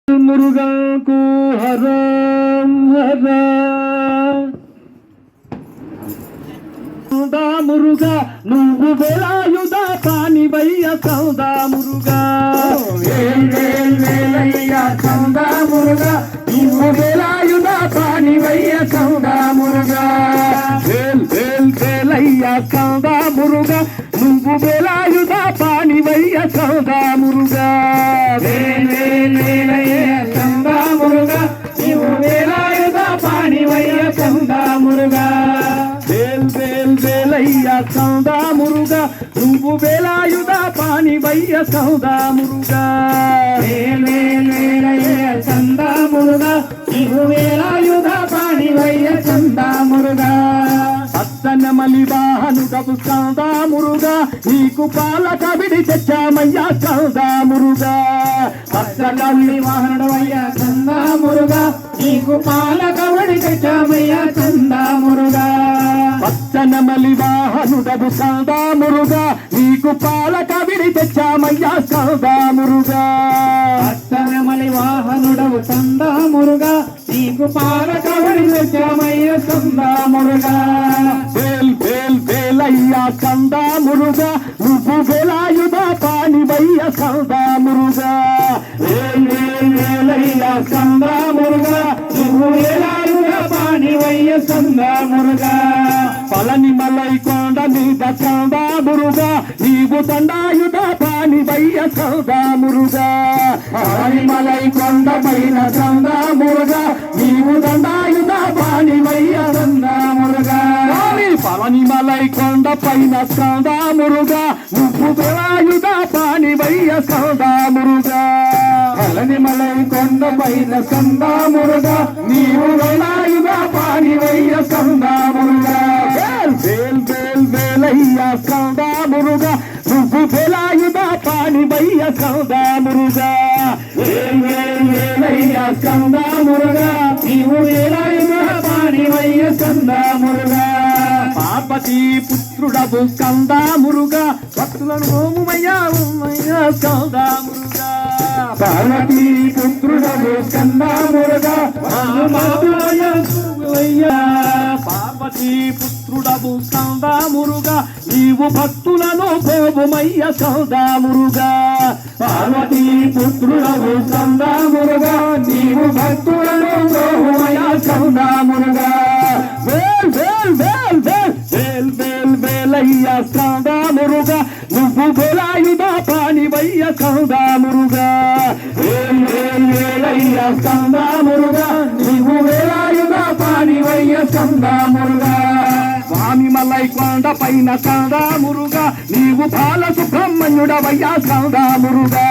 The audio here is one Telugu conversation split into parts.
మురుగకు హరం హర సౌదా మురుగా నువ్వు వేలాయుధ కానివయ్య సౌదా మురుగా వేలయ్య సౌదా మురుగా నువ్వు వేలాయుధ కానివయ్య సౌదా మురుగా వేలయ్య సౌదా మురుగా నువ్వు వేలాయుధ కానివయ్య సౌదా మురుగా వేలయ్య సౌదా మురుగా నువ్వు వేలాయుధ కానివయ్య సౌదా మురుగా వేలయ్య సౌదా మురుగా నువ్వు వేలాయుధ పానివయ్య సౌదా మురుగా వేలయ్య సౌదా మురుగా నువ్వు వేలాయుధ కానివయ్య సౌదా మురుగా పచ్చన మలి వాహనుడవు సౌదా మురుగా నీకు పాల కబిడి తెచ్చామయ్యా సౌదా మురుగా పచ్చని వాహనుడవయ్య సౌదా మురుగా నీకు పాల కబడి తెచ్చామయ్య సౌదా మురుగా పచ్చన మలి వాహనుడవు సౌదా మురుగా నీకు పాల కబిడి తెచ్చామయ్యా సౌదా మురుగా పచ్చనమలి వాహనుడవు సౌదా మురుగా నీకు పాల కబడి తెచ్చామయ్య సౌదా మురుగా వేలయ్య సౌదా మురుగా నువ్వు వేలాయుధ పానివయ్య సౌదా మురుగా వేలయ్య సౌదా మురుగా నువ్వు వేలాయుధ పానివయ్య సౌదా మురుగా పళని మలై కొండ మీద సౌదా మురుగా నీవు దండాయుధ పానివయ్య సౌదా మురుగా మలై కొండ పైన సౌదా మురుగా నీవు దండాయుధ పానివయ్య సౌదా మురుగా పళని మలై కొండ పైన సౌదా మురుగా నువ్వు వేలాయుధ పానివయ్య సౌదా మురుగా మలై కొండ పైన సౌదా మురుగా నీవు వేలాయుధ పానివయ్య సౌదా మురుగా వేలయ్య సౌదా మురుగా నువ్వు వేలాయుధ పానివయ్య సౌదా మురుగా వేలయ్య సౌదా మురుగా నీవు వేలాయుధ పానివయ్య సౌదా మురుగా పార్వతీ పుత్రుడవు సౌదా మురుగా భక్తులను హోమమయ్యా సౌదా మురుగా పార్వతీ పుత్రుడవు సౌదా మురుగా పార్వతీ పుత్రుడవు సౌదా మురుగా నీవు భక్తులను హోమమయ్య సౌదా మురుగా పార్వతీ పుత్రుడవు సౌదా మురుగా నీవు భక్తులను హోమమయ్య సౌదా మురుగా వేలయ్య సౌదా మురుగా నువ్వు వేలాయుధ పానివయ్య సౌదా మురుగా వేలయ్య సౌదా మురుగా నీవు వేలాయుధ పానివయ్య సౌదా మురుగా స్వామి మలై కొండ పైన సౌదా మురుగా నీవు బాల సుబ్రహ్మణ్యుడవయ్యా సౌదా మురుగా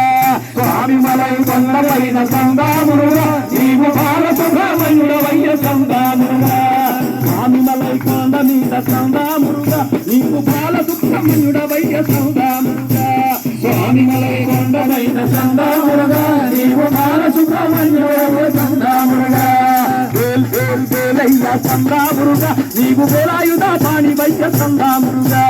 స్వామి మలై కొండ పైన సౌదా మురుగా నీవు బాల సుబ్రహ్మణ్యుడవయ్య సౌదా మురుగా స్వామి మలై కొండ మీద సౌదా మురుగా నీవు బాల సుబ్రహ్మణ్యుడవయ్య సౌదా మురుగా స్వామి మలై కొండ పైన సౌదా మురుగా నీవు బాల సుబ్రహ్మణ్యుడవయ్య సౌదా మురుగా వేలయ్య సౌదా మురుగా నీవు వేలాయుధ పానివయ్య సౌదా మురుగా